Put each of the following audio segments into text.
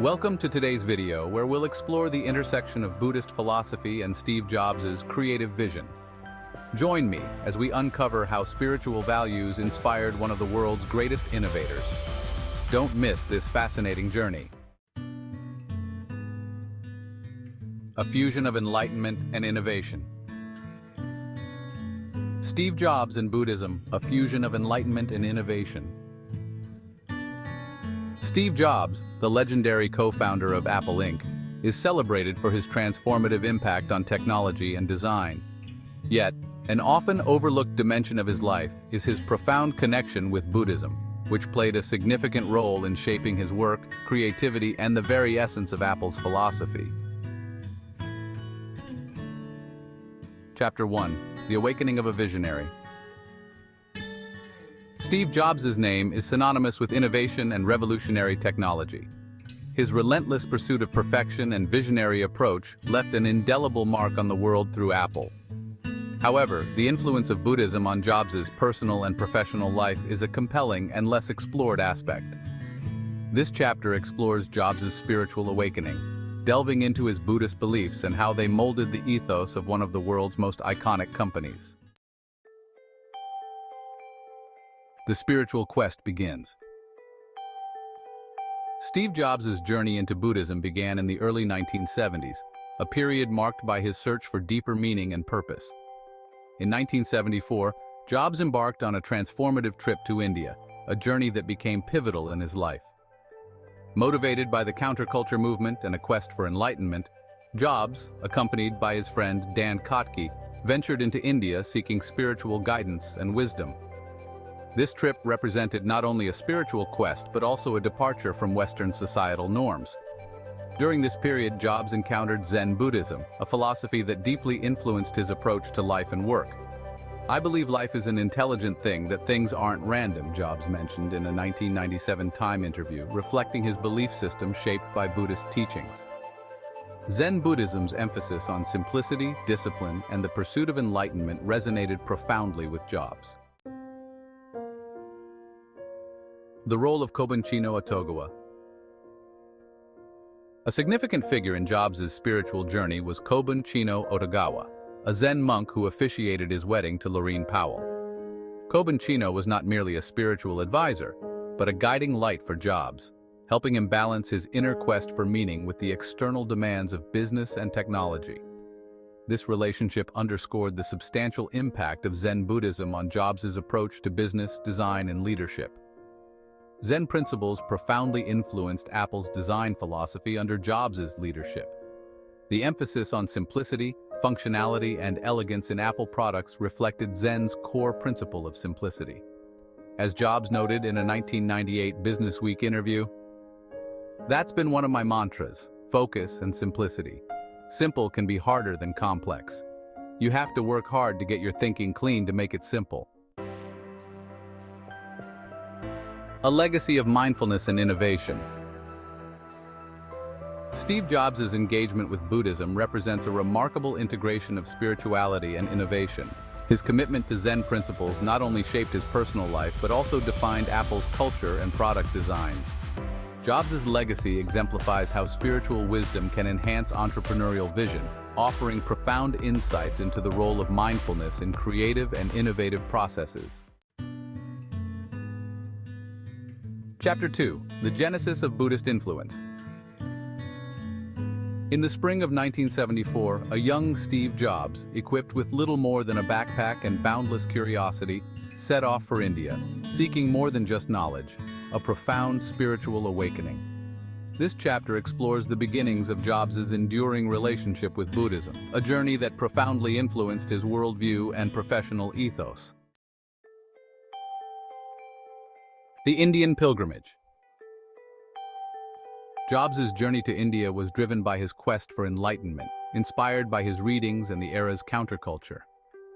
Welcome to today's video where we'll explore the intersection of Buddhist philosophy and Steve Jobs' creative vision. Join me as we uncover how spiritual values inspired one of the world's greatest innovators. Don't miss this fascinating journey. A fusion of enlightenment and innovation. Steve Jobs and Buddhism, a fusion of enlightenment and innovation. Steve Jobs, the legendary co-founder of Apple Inc., is celebrated for his transformative impact on technology and design. Yet, an often overlooked dimension of his life is his profound connection with Buddhism, which played a significant role in shaping his work, creativity, and the very essence of Apple's philosophy. Chapter 1. The Awakening of a Visionary. Steve Jobs' name is synonymous with innovation and revolutionary technology. His relentless pursuit of perfection and visionary approach left an indelible mark on the world through Apple. However, the influence of Buddhism on Jobs' personal and professional life is a compelling and less explored aspect. This chapter explores Jobs' spiritual awakening, delving into his Buddhist beliefs and how they molded the ethos of one of the world's most iconic companies. The spiritual quest begins. Steve Jobs' journey into Buddhism began in the early 1970s, a period marked by his search for deeper meaning and purpose. In 1974, Jobs embarked on a transformative trip to India, a journey that became pivotal in his life. Motivated by the counterculture movement and a quest for enlightenment, Jobs, accompanied by his friend Dan Kotke, ventured into India seeking spiritual guidance and wisdom. This trip represented not only a spiritual quest but also a departure from Western societal norms. During this period, Jobs encountered Zen Buddhism, a philosophy that deeply influenced his approach to life and work. "I believe life is an intelligent thing, that things aren't random," Jobs mentioned in a 1997 Time interview, reflecting his belief system shaped by Buddhist teachings. Zen Buddhism's emphasis on simplicity, discipline, and the pursuit of enlightenment resonated profoundly with Jobs. The role of Kobun Chino Otogawa. A significant figure in Jobs' spiritual journey was Kobun Chino Otogawa, a Zen monk who officiated his wedding to Laureen Powell. Kobun Chino was not merely a spiritual advisor, but a guiding light for Jobs, helping him balance his inner quest for meaning with the external demands of business and technology. This relationship underscored the substantial impact of Zen Buddhism on Jobs' approach to business, design, and leadership. Zen principles profoundly influenced Apple's design philosophy under Jobs' leadership. The emphasis on simplicity, functionality, and elegance in Apple products reflected Zen's core principle of simplicity. As Jobs noted in a 1998 Business Week interview, "That's been one of my mantras: focus and simplicity. Simple can be harder than complex. You have to work hard to get your thinking clean to make it simple." A legacy of mindfulness and innovation. Steve Jobs' engagement with Buddhism represents a remarkable integration of spirituality and innovation. His commitment to Zen principles not only shaped his personal life but also defined Apple's culture and product designs. Jobs' legacy exemplifies how spiritual wisdom can enhance entrepreneurial vision, offering profound insights into the role of mindfulness in creative and innovative processes. Chapter 2. The Genesis of Buddhist Influence. In the spring of 1974, a young Steve Jobs, equipped with little more than a backpack and boundless curiosity, set off for India, seeking more than just knowledge, a profound spiritual awakening. This chapter explores the beginnings of Jobs' enduring relationship with Buddhism, a journey that profoundly influenced his worldview and professional ethos. The Indian Pilgrimage. Jobs' journey to India was driven by his quest for enlightenment, inspired by his readings and the era's counterculture.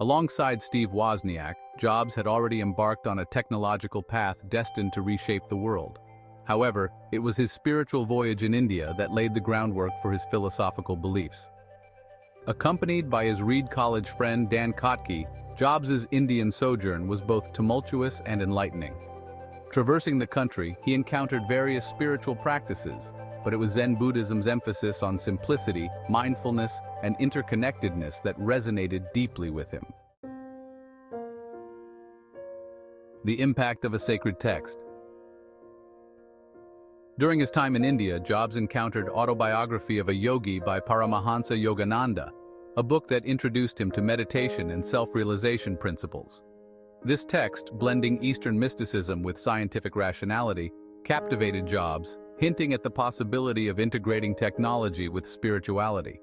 Alongside Steve Wozniak, Jobs had already embarked on a technological path destined to reshape the world. However, it was his spiritual voyage in India that laid the groundwork for his philosophical beliefs. Accompanied by his Reed College friend Dan Kotke, Jobs' Indian sojourn was both tumultuous and enlightening. Traversing the country, he encountered various spiritual practices, but it was Zen Buddhism's emphasis on simplicity, mindfulness, and interconnectedness that resonated deeply with him. The impact of a sacred text. During his time in India, Jobs encountered Autobiography of a Yogi by Paramahansa Yogananda, a book that introduced him to meditation and self-realization principles. This text, blending Eastern mysticism with scientific rationality, captivated Jobs, hinting at the possibility of integrating technology with spirituality.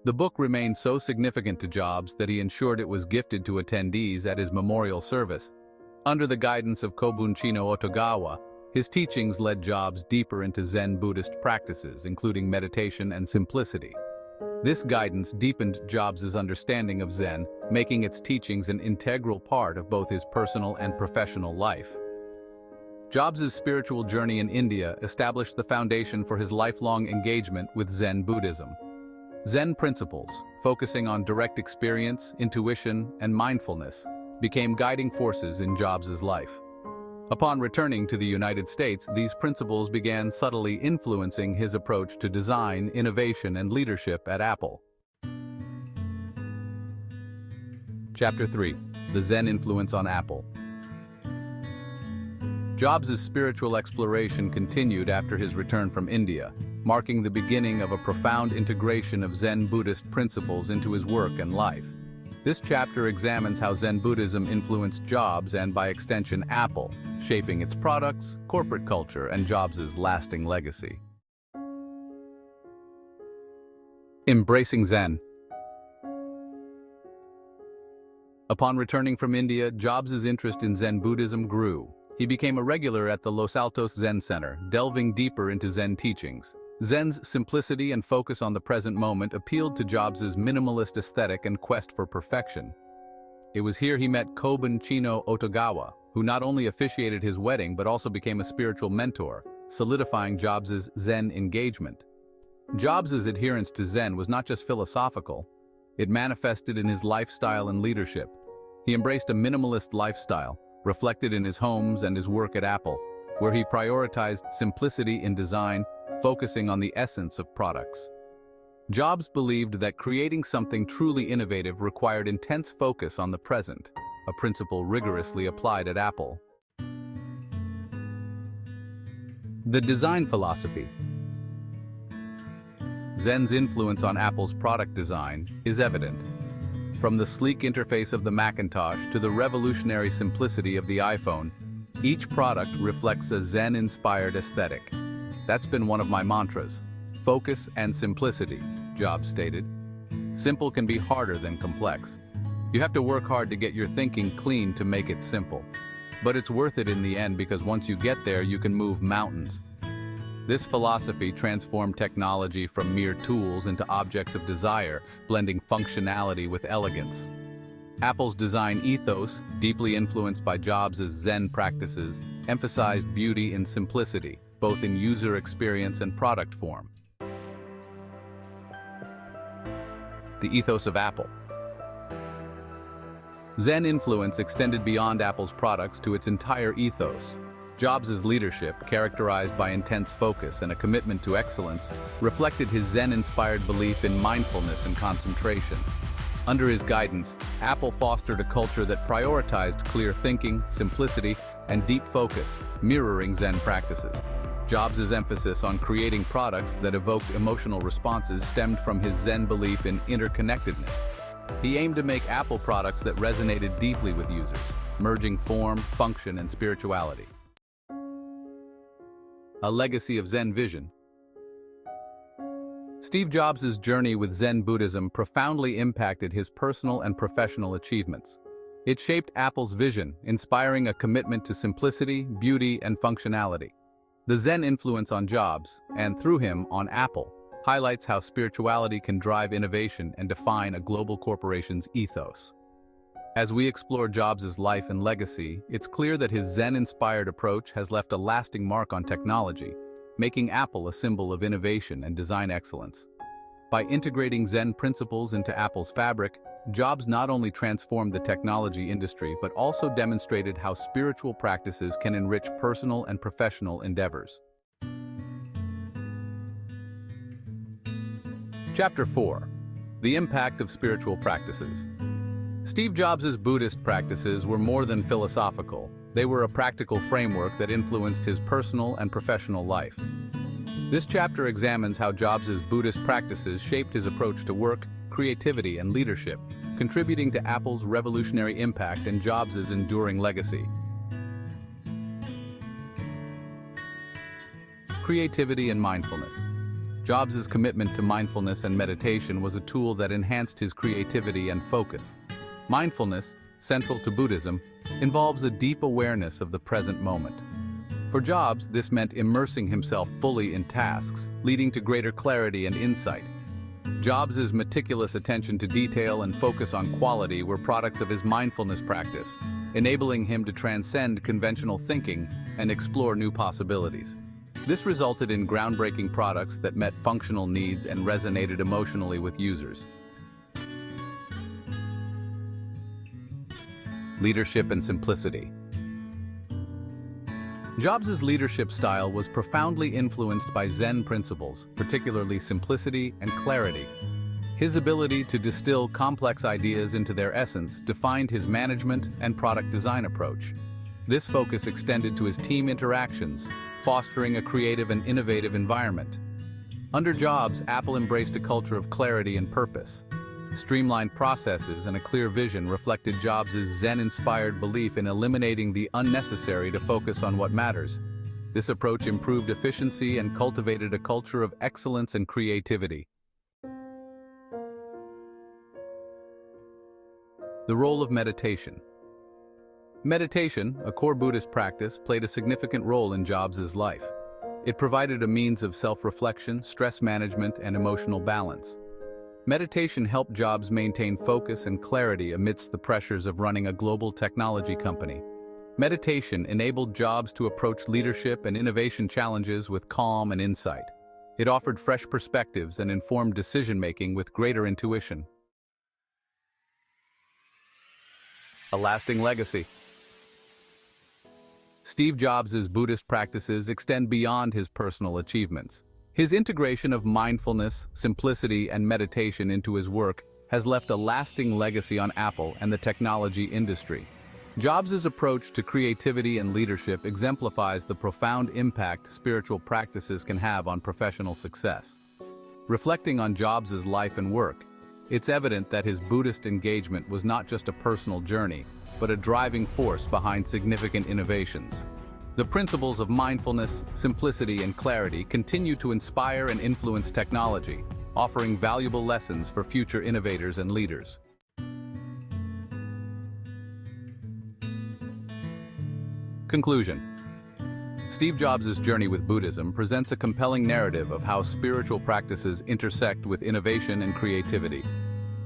The book remained so significant to Jobs that he ensured it was gifted to attendees at his memorial service. Under the guidance of Kobun Chino Otogawa, his teachings led Jobs deeper into Zen Buddhist practices, including meditation and simplicity. This guidance deepened Jobs' understanding of Zen, making its teachings an integral part of both his personal and professional life. Jobs' spiritual journey in India established the foundation for his lifelong engagement with Zen Buddhism. Zen principles, focusing on direct experience, intuition, and mindfulness, became guiding forces in Jobs' life. Upon returning to the United States, these principles began subtly influencing his approach to design, innovation, and leadership at Apple. Chapter 3. The Zen Influence on Apple. Jobs' spiritual exploration continued after his return from India, marking the beginning of a profound integration of Zen Buddhist principles into his work and life. This chapter examines how Zen Buddhism influenced Jobs and, by extension, Apple, shaping its products, corporate culture, and Jobs' lasting legacy. Embracing Zen. Upon returning from India, Jobs' interest in Zen Buddhism grew. He became a regular at the Los Altos Zen Center, delving deeper into Zen teachings. Zen's simplicity and focus on the present moment appealed to Jobs' minimalist aesthetic and quest for perfection. It was here he met Kobun Chino Otogawa, who not only officiated his wedding but also became a spiritual mentor, solidifying Jobs' Zen engagement. Jobs' adherence to Zen was not just philosophical, it manifested in his lifestyle and leadership. He embraced a minimalist lifestyle, reflected in his homes and his work at Apple, where he prioritized simplicity in design, focusing on the essence of products. Jobs believed that creating something truly innovative required intense focus on the present, a principle rigorously applied at Apple. The design philosophy. Zen's influence on Apple's product design is evident. From the sleek interface of the Macintosh to the revolutionary simplicity of the iPhone, each product reflects a Zen-inspired aesthetic. That's been one of my mantras, focus and simplicity, Jobs stated. Simple can be harder than complex. You have to work hard to get your thinking clean to make it simple. But it's worth it in the end because once you get there, you can move mountains. This philosophy transformed technology from mere tools into objects of desire, blending functionality with elegance. Apple's design ethos, deeply influenced by Jobs' Zen practices, emphasized beauty and simplicity, both in user experience and product form. The ethos of Apple. Zen influence extended beyond Apple's products to its entire ethos. Jobs' leadership, characterized by intense focus and a commitment to excellence, reflected his Zen-inspired belief in mindfulness and concentration. Under his guidance, Apple fostered a culture that prioritized clear thinking, simplicity, and deep focus, mirroring Zen practices. Jobs' emphasis on creating products that evoked emotional responses stemmed from his Zen belief in interconnectedness. He aimed to make Apple products that resonated deeply with users, merging form, function, and spirituality. A legacy of Zen vision. Steve Jobs' journey with Zen Buddhism profoundly impacted his personal and professional achievements. It shaped Apple's vision, inspiring a commitment to simplicity, beauty, and functionality. The Zen influence on Jobs, and through him on Apple, highlights how spirituality can drive innovation and define a global corporation's ethos. As we explore Jobs' life and legacy, it's clear that his Zen-inspired approach has left a lasting mark on technology, making Apple a symbol of innovation and design excellence. By integrating Zen principles into Apple's fabric, Jobs not only transformed the technology industry but also demonstrated how spiritual practices can enrich personal and professional endeavors. Chapter 4. The Impact of Spiritual Practices. Steve Jobs' Buddhist practices were more than philosophical. They were a practical framework that influenced his personal and professional life. This chapter examines how Jobs' Buddhist practices shaped his approach to work, creativity, and leadership, contributing to Apple's revolutionary impact and Jobs' enduring legacy. Creativity and mindfulness. Jobs' commitment to mindfulness and meditation was a tool that enhanced his creativity and focus. Mindfulness, central to Buddhism, involves a deep awareness of the present moment. For Jobs, this meant immersing himself fully in tasks, leading to greater clarity and insight. Jobs' meticulous attention to detail and focus on quality were products of his mindfulness practice, enabling him to transcend conventional thinking and explore new possibilities. This resulted in groundbreaking products that met functional needs and resonated emotionally with users. Leadership and simplicity. Jobs' leadership style was profoundly influenced by Zen principles, particularly simplicity and clarity. His ability to distill complex ideas into their essence defined his management and product design approach. This focus extended to his team interactions, fostering a creative and innovative environment. Under Jobs, Apple embraced a culture of clarity and purpose. Streamlined processes and a clear vision reflected Jobs' Zen-inspired belief in eliminating the unnecessary to focus on what matters. This approach improved efficiency and cultivated a culture of excellence and creativity. The role of meditation. Meditation, a core Buddhist practice, played a significant role in Jobs' life. It provided a means of self-reflection, stress management, and emotional balance. Meditation helped Jobs maintain focus and clarity amidst the pressures of running a global technology company. Meditation enabled Jobs to approach leadership and innovation challenges with calm and insight. It offered fresh perspectives and informed decision-making with greater intuition. A lasting legacy. Steve Jobs' Buddhist practices extend beyond his personal achievements. His integration of mindfulness, simplicity, and meditation into his work has left a lasting legacy on Apple and the technology industry. Jobs' approach to creativity and leadership exemplifies the profound impact spiritual practices can have on professional success. Reflecting on Jobs' life and work, it's evident that his Buddhist engagement was not just a personal journey, but a driving force behind significant innovations. The principles of mindfulness, simplicity, and clarity continue to inspire and influence technology, offering valuable lessons for future innovators and leaders. Conclusion. Steve Jobs' journey with Buddhism presents a compelling narrative of how spiritual practices intersect with innovation and creativity.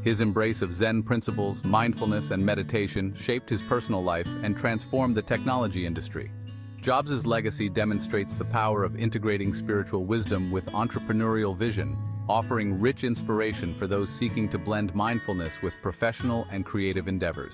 His embrace of Zen principles, mindfulness, and meditation shaped his personal life and transformed the technology industry. Jobs' legacy demonstrates the power of integrating spiritual wisdom with entrepreneurial vision, offering rich inspiration for those seeking to blend mindfulness with professional and creative endeavors.